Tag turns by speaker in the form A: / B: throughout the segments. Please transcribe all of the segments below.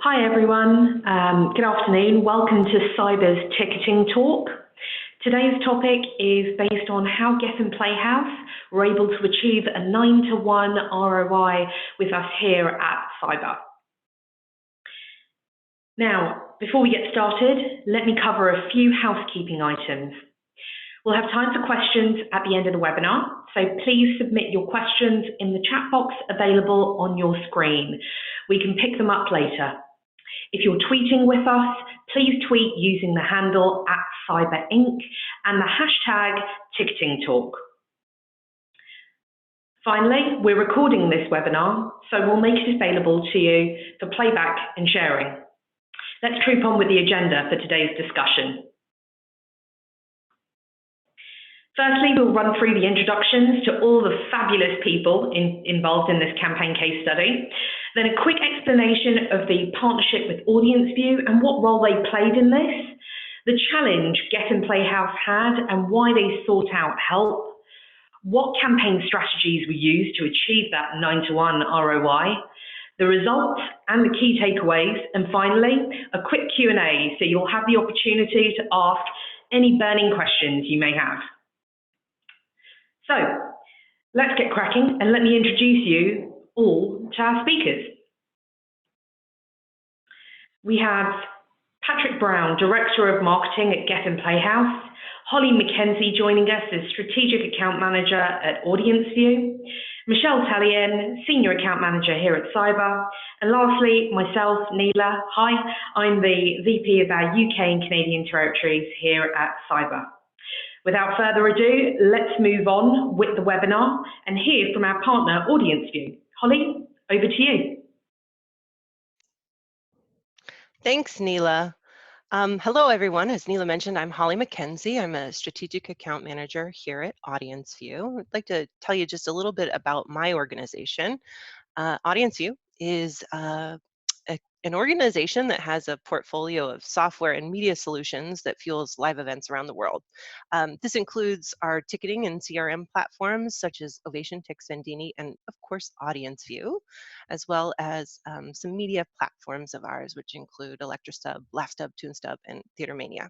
A: Hi everyone, good afternoon. Welcome to Cybba's ticketing talk. Today's topic is based on how Geffen Playhouse were able to achieve a 9-to-1 ROI with us here at Cybba. Now, before we get started, let me cover a few housekeeping items. We'll have time for questions at the end of the webinar, so please submit your questions in the chat box available on your screen. We can pick them up later. If you're tweeting with us, please tweet using the handle @CybbaInc and the hashtag #TicketingTalk. Finally, we're recording this webinar, so we'll make it available to you for playback and sharing. Let's troop on with the agenda for today's discussion. Firstly, we'll run through the introductions to all the fabulous people involved in this campaign case study. Then a quick explanation of the partnership with AudienceView and what role they played in this, the challenge Geffen Playhouse had and why they sought out help, what campaign strategies were used to achieve that 9-to-1 ROI, the results and the key takeaways, and finally, a quick Q&A so you'll have the opportunity to ask any burning questions you may have. So, let's get cracking and let me introduce you all to our speakers. We have Patrick Brown, Director of Marketing at Geffen Playhouse, Holly McKenzie joining us as Strategic Account Manager at AudienceView, Michelle Tallien, Senior Account Manager here at Cybba, and lastly, myself, Neela. Hi, I'm the VP of our UK and Canadian territories here at Cybba. Without further ado, let's move on with the webinar and hear from our partner, AudienceView. Holly, over to you.
B: Thanks, Neela. Hello, everyone. As Neela mentioned, I'm Holly McKenzie. I'm a Strategic Account Manager here at AudienceView. I'd like to tell you just a little bit about my organization. AudienceView is an organization that has a portfolio of software and media solutions that fuels live events around the world. This includes our ticketing and CRM platforms such as Ovation, Tix, Vendini, and of course AudienceView, as well as some media platforms of ours, which include ElectroStub, LaughStub, TuneStub, and TheaterMania,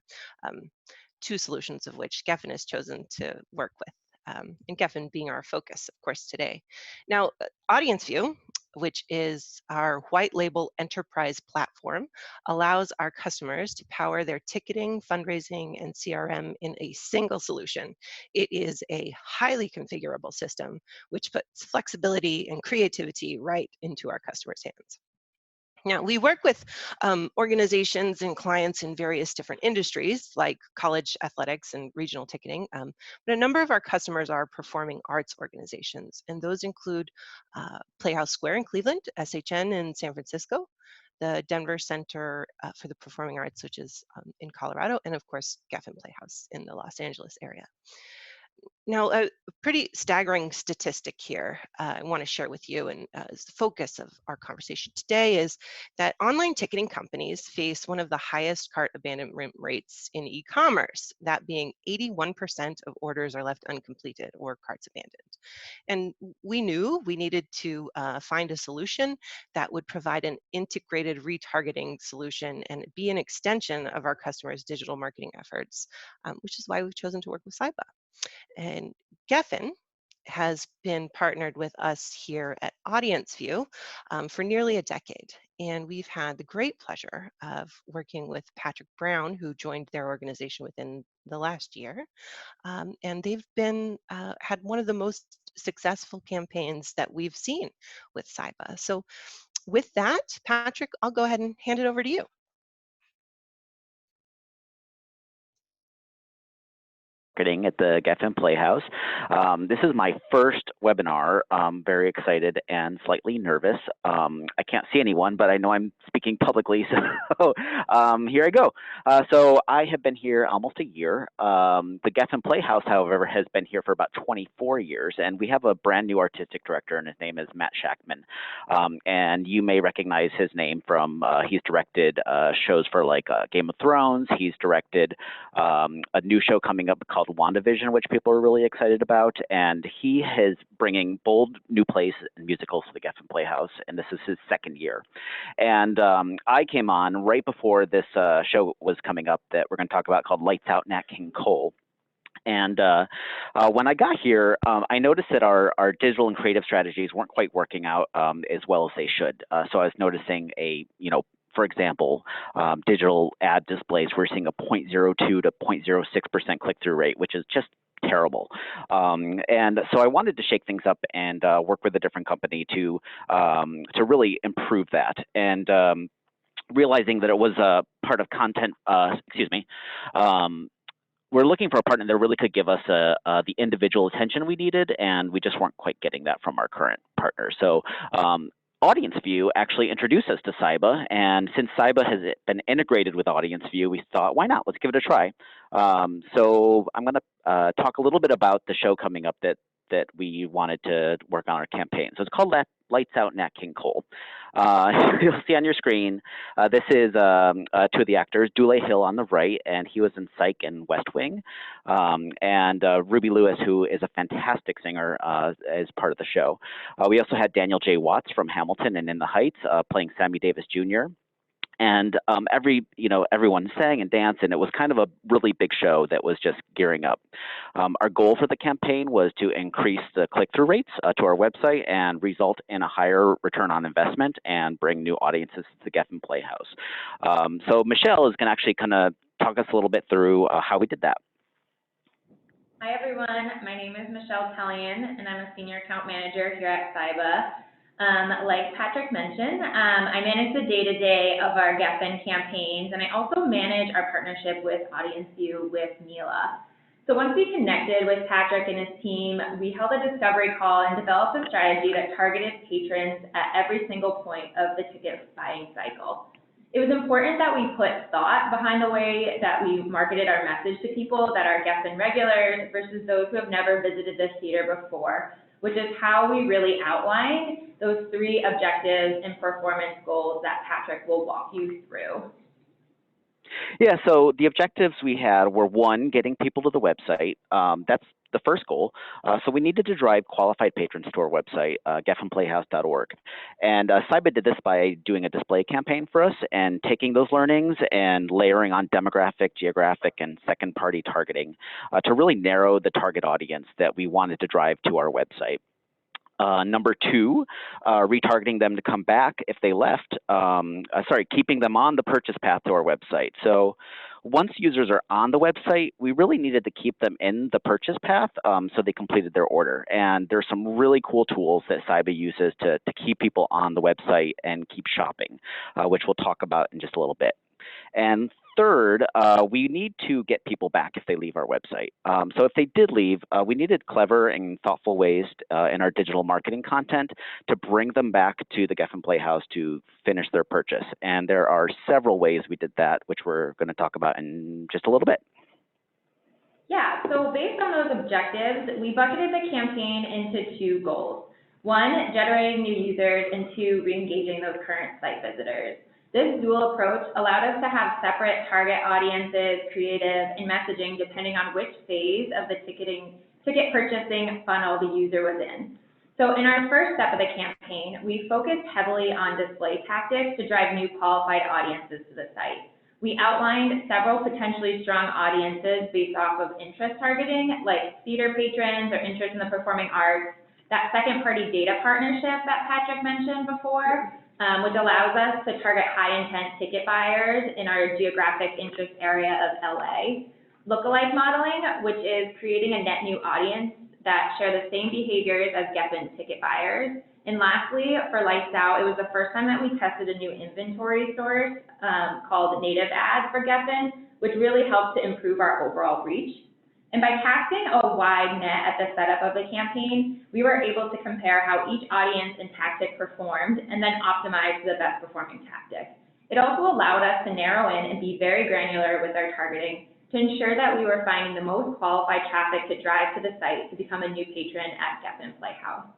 B: two solutions of which Geffen has chosen to work with. And Geffen being our focus, of course, today. Now, AudienceView, which is our white label enterprise platform, allows our customers to power their ticketing, fundraising, and CRM in a single solution. It is a highly configurable system, which puts flexibility and creativity right into our customers' hands. Now, we work with organizations and clients in various different industries, like college athletics and regional ticketing, but a number of our customers are performing arts organizations, and those include Playhouse Square in Cleveland, SHN in San Francisco, the Denver Center for the Performing Arts, which is in Colorado, and of course, Geffen Playhouse in the Los Angeles area. Now, a pretty staggering statistic here I want to share with you, and as the focus of our conversation today, is that online ticketing companies face one of the highest cart abandonment rates in e-commerce, that being 81% of orders are left uncompleted or carts abandoned. And we knew we needed to find a solution that would provide an integrated retargeting solution and be an extension of our customers' digital marketing efforts, which is why we've chosen to work with Cybba. And Geffen has been partnered with us here at AudienceView for nearly a decade. And we've had the great pleasure of working with Patrick Brown, who joined their organization within the last year. And they've been had one of the most successful campaigns that we've seen with Cybba. So with that, Patrick, I'll go ahead and hand it over to you.
C: Marketing at the Geffen Playhouse. This is my first webinar. I'm very excited and slightly nervous. I can't see anyone, but I know I'm speaking publicly, so here I go. So I have been here almost a year. The Geffen Playhouse, however, has been here for about 24 years, and we have a brand new artistic director, and his name is Matt Shackman. And you may recognize his name from, he's directed shows for like Game of Thrones. He's directed a new show coming up called called WandaVision, which people are really excited about. And he is bringing bold new plays and musicals to the Geffen Playhouse, and this is his second year. And I came on right before this show was coming up that we're going to talk about called Lights Out, Nat King Cole. And when I got here, I noticed that our digital and creative strategies weren't quite working out as well as they should. So I was noticing for example, digital ad displays, we're seeing a 0.02 to 0.06% click-through rate, which is just terrible. And so I wanted to shake things up and work with a different company to really improve that. And realizing that it was a part of content, we're looking for a partner that really could give us the individual attention we needed, and we just weren't quite getting that from our current partner. So Audience View actually introduced us to Cybba, and since Cybba has been integrated with Audience View, we thought, why not? Let's give it a try. So I'm going to talk a little bit about the show coming up that we wanted to work on our campaign. So it's called Lights Out, Nat King Cole. You'll see on your screen, this is two of the actors, Dule Hill on the right, and he was in Psych and West Wing, and Ruby Lewis, who is a fantastic singer, as part of the show. We also had Daniel J. Watts from Hamilton and In the Heights playing Sammy Davis Jr., and everyone sang and danced, and it was kind of a really big show that was just gearing up. Our goal for the campaign was to increase the click-through rates to our website and result in a higher return on investment and bring new audiences to the Geffen Playhouse. So Michelle is going to actually kind of talk us a little bit through how we did that.
D: Hi everyone, my name is Michelle Tellian, and I'm a Senior Account Manager here at Cybba. Like Patrick mentioned, I manage the day-to-day of our Geffen campaigns, and I also manage our partnership with Audience View with Neela. So once we connected with Patrick and his team, we held a discovery call and developed a strategy that targeted patrons at every single point of the ticket buying cycle. It was important that we put thought behind the way that we marketed our message to people that are Geffen regulars versus those who have never visited this theater before, which is how we really outline those 3 objectives and performance goals that Patrick will walk you through.
C: Yeah, so the objectives we had were 1, getting people to the website. That's the first goal. So we needed to drive qualified patrons to our website, geffenplayhouse.org. And Cybba did this by doing a display campaign for us and taking those learnings and layering on demographic, geographic, and second-party targeting to really narrow the target audience that we wanted to drive to our website. Number 2, retargeting them to come back if they left, keeping them on the purchase path to our website. So once users are on the website, we really needed to keep them in the purchase path so they completed their order. And there's some really cool tools that Cybba uses to keep people on the website and keep shopping, which we'll talk about in just a little bit. And third, we need to get people back if they leave our website. So if they did leave, we needed clever and thoughtful ways in our digital marketing content to bring them back to the Geffen Playhouse to finish their purchase. And there are several ways we did that, which we're going to talk about in just a little bit.
D: Yeah, so based on those objectives, we bucketed the campaign into 2 goals. 1, generating new users, and 2, re-engaging those current site visitors. This dual approach allowed us to have separate target audiences, creative, and messaging depending on which phase of the ticket purchasing funnel the user was in. So in our first step of the campaign, we focused heavily on display tactics to drive new qualified audiences to the site. We outlined several potentially strong audiences based off of interest targeting, like theater patrons or interest in the performing arts, that second-party data partnership that Patrick mentioned before, which allows us to target high-intent ticket buyers in our geographic interest area of LA. Lookalike modeling, which is creating a net new audience that share the same behaviors as Geffen ticket buyers. And lastly, for Lights Out, it was the first time that we tested a new inventory source called Native Ads for Geffen, which really helped to improve our overall reach. And by casting a wide net at the setup of the campaign, we were able to compare how each audience and tactic performed and then optimize the best performing tactic. It also allowed us to narrow in and be very granular with our targeting to ensure that we were finding the most qualified traffic to drive to the site to become a new patron at Geffen Playhouse.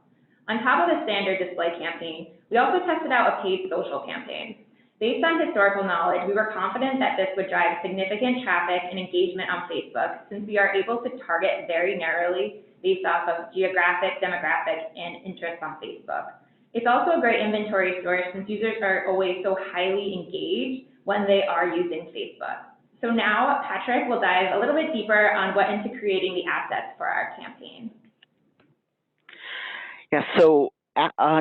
D: On top of the standard display campaign, we also tested out a paid social campaign. Based on historical knowledge, we were confident that this would drive significant traffic and engagement on Facebook, since we are able to target very narrowly based off of geographic, demographic, and interest on Facebook. It's also a great inventory source since users are always so highly engaged when they are using Facebook. So now Patrick will dive a little bit deeper on what into creating the assets for our campaign.
C: Yeah, so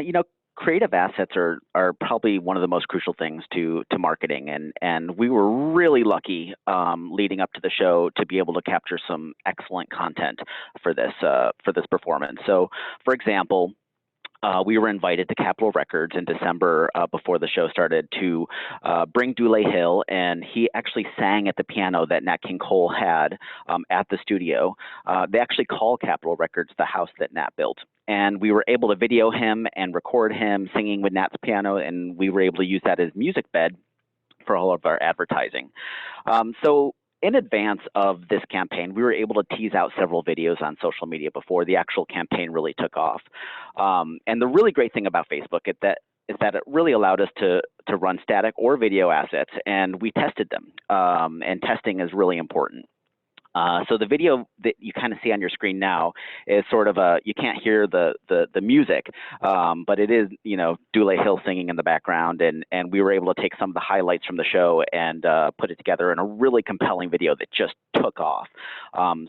C: you know, creative assets are probably one of the most crucial things to marketing, and we were really lucky leading up to the show to be able to capture some excellent content for this performance. So, for example, we were invited to Capitol Records in December before the show started to bring Dule Hill, and he actually sang at the piano that Nat King Cole had at the studio. They actually call Capitol Records the house that Nat built. And we were able to video him and record him singing with Nat's piano, and we were able to use that as music bed for all of our advertising. So in advance of this campaign, we were able to tease out several videos on social media before the actual campaign really took off. And the really great thing about Facebook is that it really allowed us to run static or video assets, and we tested them. And testing is really important. So the video that you kind of see on your screen now is sort of you can't hear the music, but it is, you know, Dule Hill singing in the background, and we were able to take some of the highlights from the show and put it together in a really compelling video that just took off.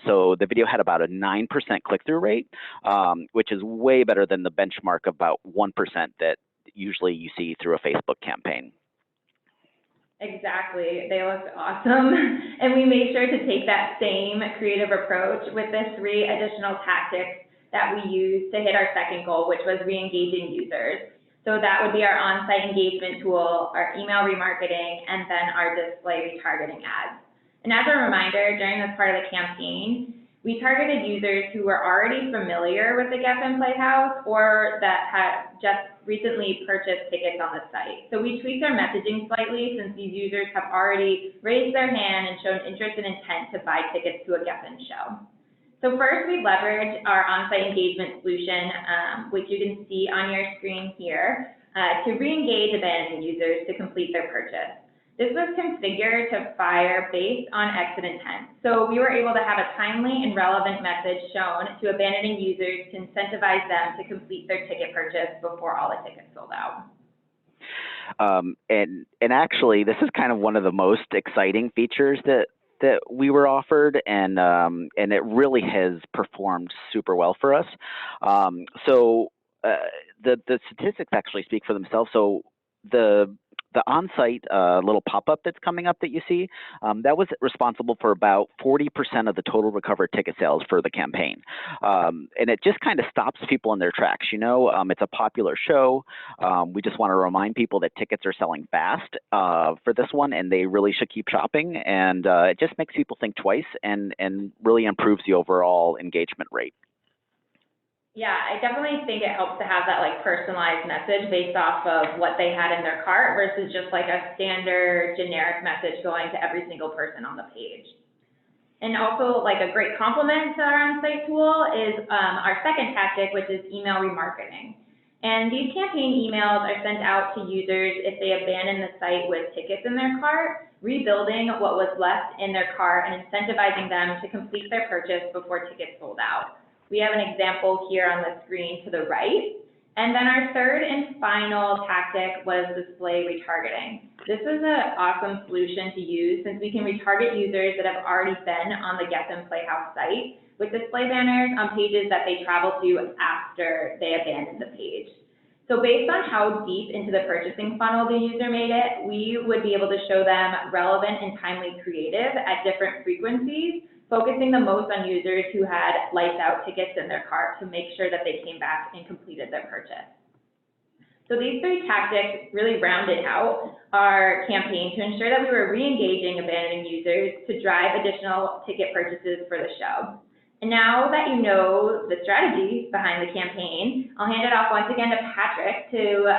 C: So the video had about a 9% click-through rate, which is way better than the benchmark of about 1% that usually you see through a Facebook campaign.
D: Exactly. They looked awesome. And we made sure to take that same creative approach with the 3 additional tactics that we used to hit our second goal, which was re-engaging users. So that would be our on-site engagement tool, our email remarketing, and then our display retargeting ads. And as a reminder, during this part of the campaign, we targeted users who were already familiar with the Geffen Playhouse or that had just recently purchased tickets on the site. So we tweaked our messaging slightly since these users have already raised their hand and shown interest and intent to buy tickets to a Geffen show. So first, we leveraged our on-site engagement solution, which you can see on your screen here, to re-engage abandoned users to complete their purchase. This was configured to fire based on exit intent. So we were able to have a timely and relevant message shown to abandoning users to incentivize them to complete their ticket purchase before all the tickets sold out.
C: And actually, this is kind of one of the most exciting features that we were offered, and it really has performed super well for us. So the statistics actually speak for themselves. So the on-site little pop-up that's coming up that you see, that was responsible for about 40% of the total recovered ticket sales for the campaign. And it just kind of stops people in their tracks. You know, it's a popular show. We just want to remind people that tickets are selling fast for this one, and they really should keep shopping. And it just makes people think twice and really improves the overall engagement rate.
D: Yeah, I definitely think it helps to have that like personalized message based off of what they had in their cart versus just like a standard generic message going to every single person on the page. And also like a great complement to our on-site tool is our second tactic, which is email remarketing. And these campaign emails are sent out to users if they abandon the site with tickets in their cart, rebuilding what was left in their cart and incentivizing them to complete their purchase before tickets sold out. We have an example here on the screen to the right. And then our third and final tactic was display retargeting. This is an awesome solution to use since we can retarget users that have already been on the Geffen Playhouse site with display banners on pages that they travel to after they abandon the page. So based on how deep into the purchasing funnel the user made it, we would be able to show them relevant and timely creative at different frequencies, focusing the most on users who had lights out tickets in their cart to make sure that they came back and completed their purchase. So these 3 tactics really rounded out our campaign to ensure that we were re-engaging abandoning users to drive additional ticket purchases for the show. And now that you know the strategy behind the campaign, I'll hand it off once again to Patrick to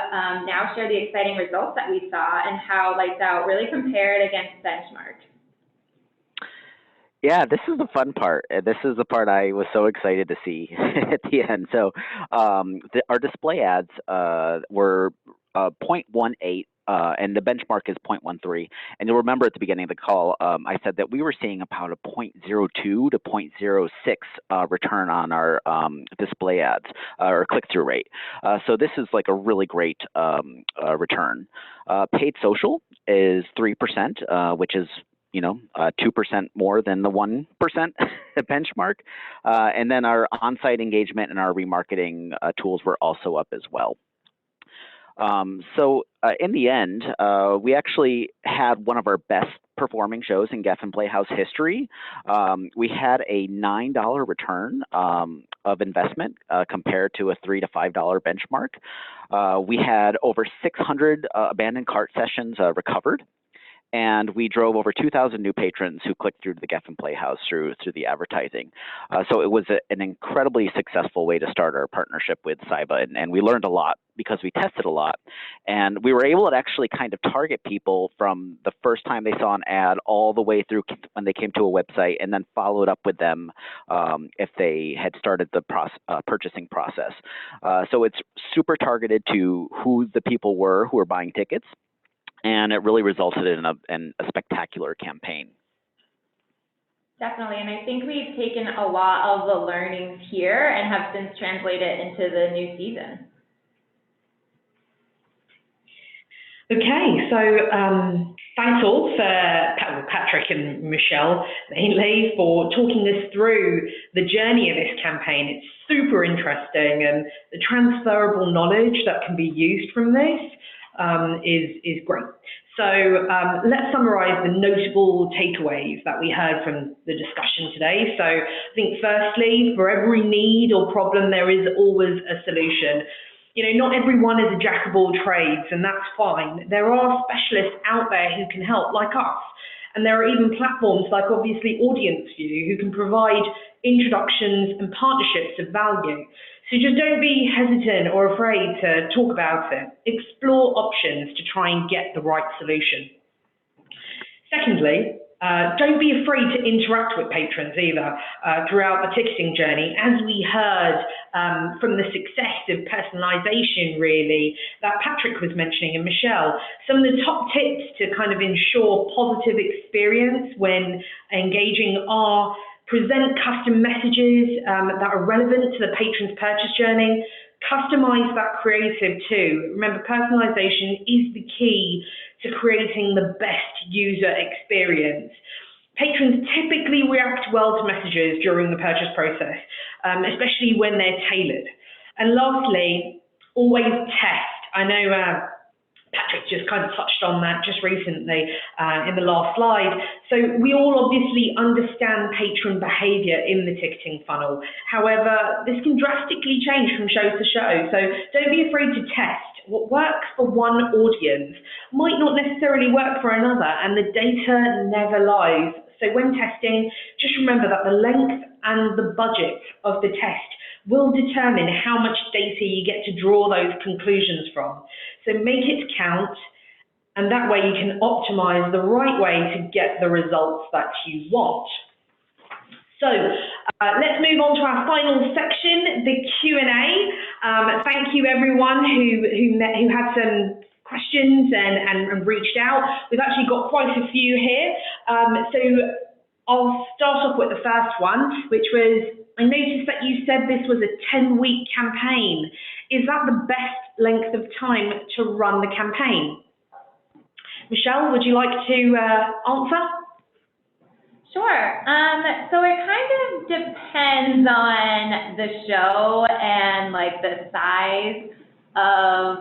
D: now share the exciting results that we saw and how Lights Out really compared against benchmark.
C: Yeah, this is the fun part. This is the part I was so excited to see at the end. So our display ads were 0.18. And the benchmark is 0.13. And you'll remember at the beginning of the call, I said that we were seeing about a 0.02 to 0.06 return on our display ads or click-through rate. So this is like a really great return. Paid social is 3%, which is 2% more than the 1% benchmark. And then our on-site engagement and our remarketing tools were also up as well. So in the end, we actually had one of our best performing shows in Geffen Playhouse history. We had a $9 return of investment compared to a $3 to $5 benchmark. We had over 600 abandoned cart sessions recovered. And we drove over 2,000 new patrons who clicked through to the Geffen Playhouse through the advertising. So it was an incredibly successful way to start our partnership with Cybba, and we learned a lot because we tested a lot. And we were able to actually kind of target people from the first time they saw an ad all the way through when they came to a website, and then followed up with them if they had started the purchasing process. So it's super targeted to who the people were who were buying tickets. And it really resulted in a spectacular campaign.
D: Definitely, and I think we've taken a lot of the learnings here and have since translated into the new season.
A: Okay, so thanks all for Patrick and Michelle mainly for talking us through the journey of this campaign. It's super interesting, and the transferable knowledge that can be used from this is great. So let's summarize the notable takeaways that we heard from the discussion today. So I think firstly, for every need or problem, there is always a solution. Not everyone is a jack of all trades, and that's fine. There are specialists out there who can help, like us. And there are even platforms like, obviously, AudienceView, who can provide introductions and partnerships of value. So just don't be hesitant or afraid to talk about it. Explore options to try and get the right solution. Secondly, don't be afraid to interact with patrons either throughout the ticketing journey. As we heard from the success of personalization, really, that Patrick was mentioning and Michelle, some of the top tips to kind of ensure positive experience when engaging are present custom messages that are relevant to the patron's purchase journey. Customize that creative too. Remember, personalization is the key to creating the best user experience. Patrons typically react well to messages during the purchase process, especially when they're tailored. And lastly, always test. I know Patrick just kind of touched on that just recently in the last slide. So we all obviously understand patron behavior in the ticketing funnel. However, this can drastically change from show to show. So don't be afraid to test. What works for one audience might not necessarily work for another, and the data never lies. So when testing, just remember that the length and the budget of the test will determine how much data you get to draw those conclusions from. So make it count, and that way you can optimize the right way to get the results that you want. So let's move on to our final section, the Q&A. Thank you everyone who had some questions and reached out. We've actually got quite a few here. So I'll start off with the first one, which was, I noticed that you said this was a 10-week campaign. Is that the best length of time to run the campaign? Michelle, would you like to answer?
D: Sure. So it kind of depends on the show and like the size of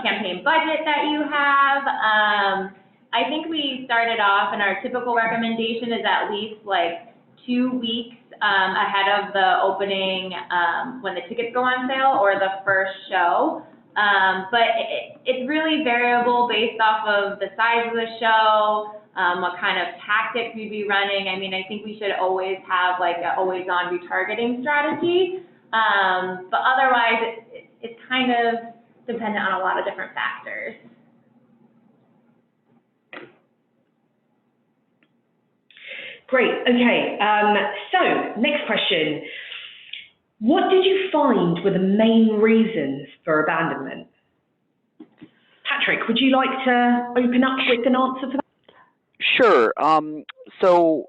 D: campaign budget that you have. I think we started off, and our typical recommendation is at least like 2 weeks ahead of the opening when the tickets go on sale, or the first show. But it's really variable based off of the size of the show, what kind of tactics we'd be running. I mean, I think we should always have like an always-on retargeting strategy. But otherwise, it's kind of dependent on a lot of different factors.
A: Great, okay, so next question. What did you find were the main reasons for abandonment? Patrick, would you like to open up with an answer for that?
C: Sure. So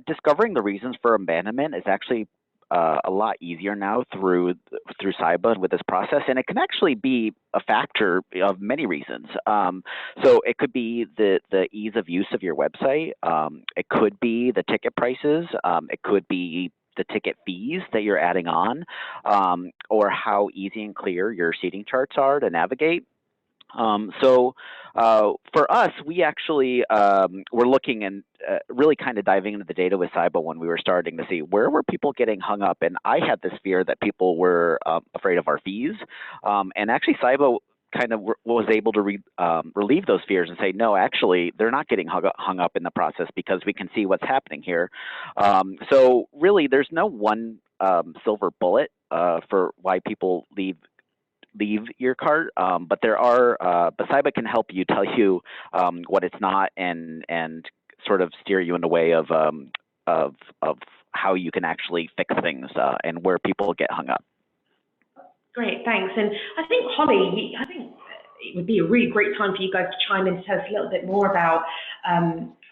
C: discovering the reasons for abandonment is actually a lot easier now through Cybba with this process, and it can actually be a factor of many reasons. So it could be the ease of use of your website. It could be the ticket prices. It could be the ticket fees that you're adding on, or how easy and clear your seating charts are to navigate. For us, we actually were looking and really kind of diving into the data with Cybba when we were starting to see where were people getting hung up. And I had this fear that people were afraid of our fees. And actually, Cybba kind of was able to relieve those fears and say, no, actually, they're not getting hung up in the process because we can see what's happening here. So really, there's no one silver bullet for why people leave your cart, but there are, but Cybba can help you, tell you what it's not, and sort of steer you in the way of how you can actually fix things and where people get hung up.
A: Great, thanks. And I think, Holly, I think it would be a really great time for you guys to chime in to tell us a little bit more about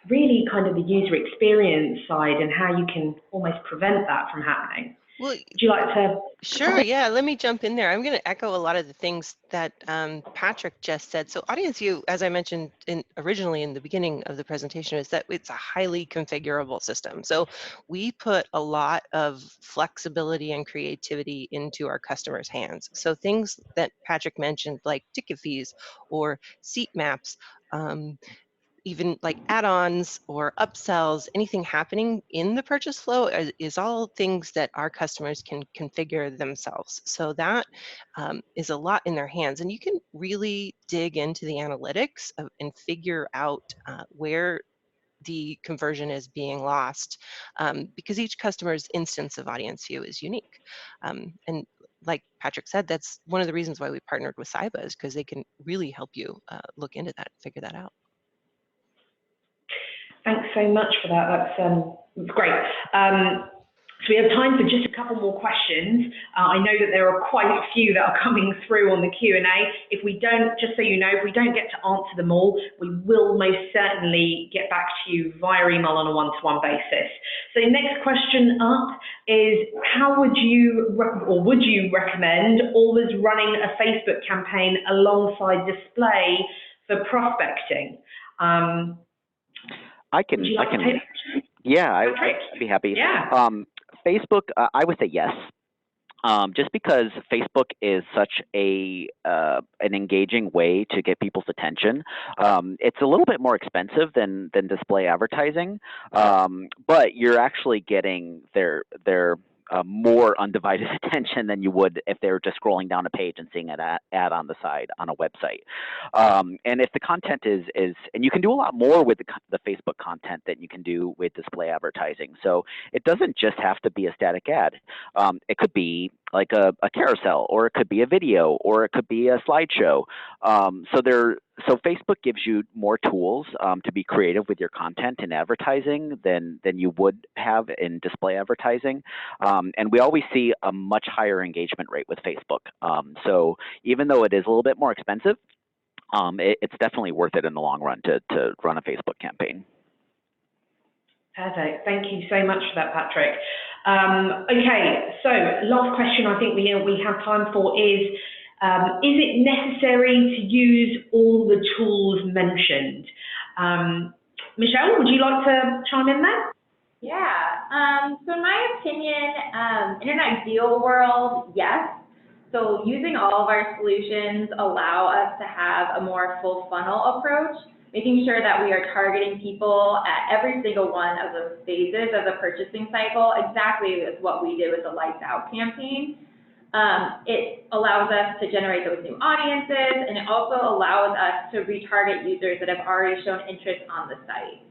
A: really kind of the user experience side and how you can almost prevent that from happening.
B: Well,
A: would you like to?
B: Sure, yeah, let me jump in there. I'm going to echo a lot of the things that Patrick just said. So audience view, as I mentioned originally in the beginning of the presentation, is that it's a highly configurable system. So we put a lot of flexibility and creativity into our customers' hands. So things that Patrick mentioned, like ticket fees or seat maps, even like add-ons or upsells, anything happening in the purchase flow is all things that our customers can configure themselves. So that is a lot in their hands, and you can really dig into the analytics and figure out where the conversion is being lost, because each customer's instance of audience view is unique. And like Patrick said, that's one of the reasons why we partnered with Cybba, is because they can really help you look into that, figure that out.
A: Thanks so much for that. That's great. So we have time for just a couple more questions. I know that there are quite a few that are coming through on the Q&A. If we don't, just so you know, if we don't get to answer them all, we will most certainly get back to you via email on a one-to-one basis. So the next question up is, how would you recommend always running a Facebook campaign alongside display for prospecting?
C: I can, yeah, I'd be happy.
A: Yeah.
C: Facebook, I would say yes, just because Facebook is such an engaging way to get people's attention. It's a little bit more expensive than display advertising, but you're actually getting their more undivided attention than you would if they were just scrolling down a page and seeing an ad on the side on a website. And if the content is, and you can do a lot more with the Facebook content than you can do with display advertising. So it doesn't just have to be a static ad. It could be like a carousel, or it could be a video, or it could be a slideshow. So Facebook gives you more tools to be creative with your content and advertising than you would have in display advertising. And we always see a much higher engagement rate with Facebook. So even though it is a little bit more expensive, it's definitely worth it in the long run to run a Facebook campaign.
A: Perfect. Thank you so much for that, Patrick. Okay, so last question I think we have time for is it necessary to use all the tools mentioned? Michelle, would you like to chime in there?
D: Yeah, so in my opinion, in an ideal world, yes. So using all of our solutions allow us to have a more full funnel approach, making sure that we are targeting people at every single one of those phases of the purchasing cycle, exactly as what we did with the Lights Out campaign. It allows us to generate those new audiences, and it also allows us to retarget users that have already shown interest on the site.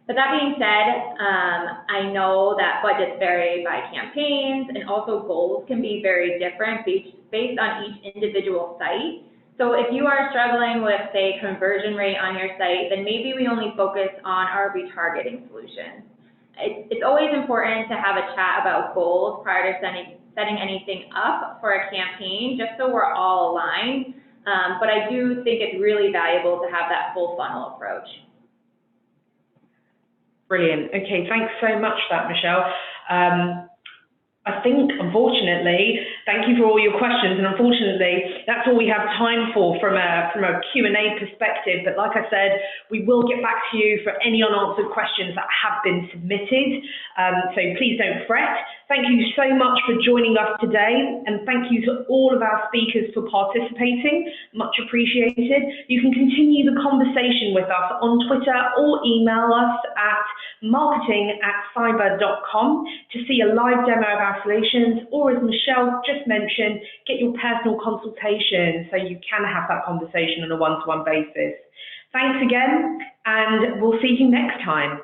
D: But that being said, I know that budgets vary by campaigns, and also goals can be very different based on each individual site. So if you are struggling with, say, conversion rate on your site, then maybe we only focus on our retargeting solution. It's always important to have a chat about goals prior to setting anything up for a campaign, just so we're all aligned. But I do think it's really valuable to have that full funnel approach.
A: Brilliant. Okay, thanks so much for that, Michelle. I think, unfortunately, thank you for all your questions, and unfortunately, that's all we have time for from a Q&A perspective. But like I said, we will get back to you for any unanswered questions that have been submitted. So please don't fret. Thank you so much for joining us today, and thank you to all of our speakers for participating. Much appreciated. You can continue the conversation with us on Twitter or email us at marketing@cybba.com to see a live demo of our solutions, or as Michelle just mentioned, get your personal consultation so you can have that conversation on a one-to-one basis. Thanks again, and we'll see you next time.